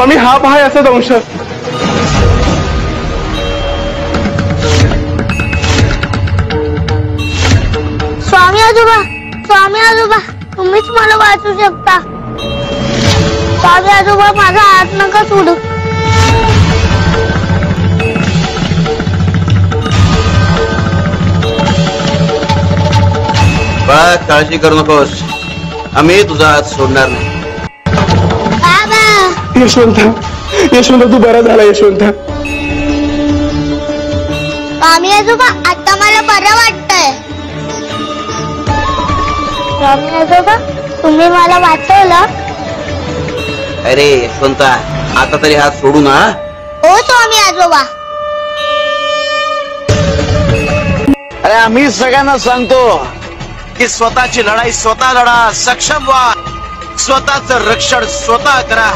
स्वामी हा पहा याचा दंश. स्वामी आजोबा तुम्हीच मला वाचू शकता. स्वामी आजोबा माझा हात नका सोडू. बाळा काळजी करू नकोस, आम्ही तुझा हात सोडणार नाही. यशवंत तू बरा झाला यशवंत. स्वामी आजोबा आता मला बरं वाटतंय. स्वामी आजोबा तुम्ही मला वाचवलं. अरे यशवंता आता तरी हात सोडू ना. हो स्वामी आजोबा. अरे आम्ही सगळ्यांना सांगतो की स्वतःची लढाई स्वतः लढा, सक्षम व्हा, स्वतःच रक्षण स्वतः करा.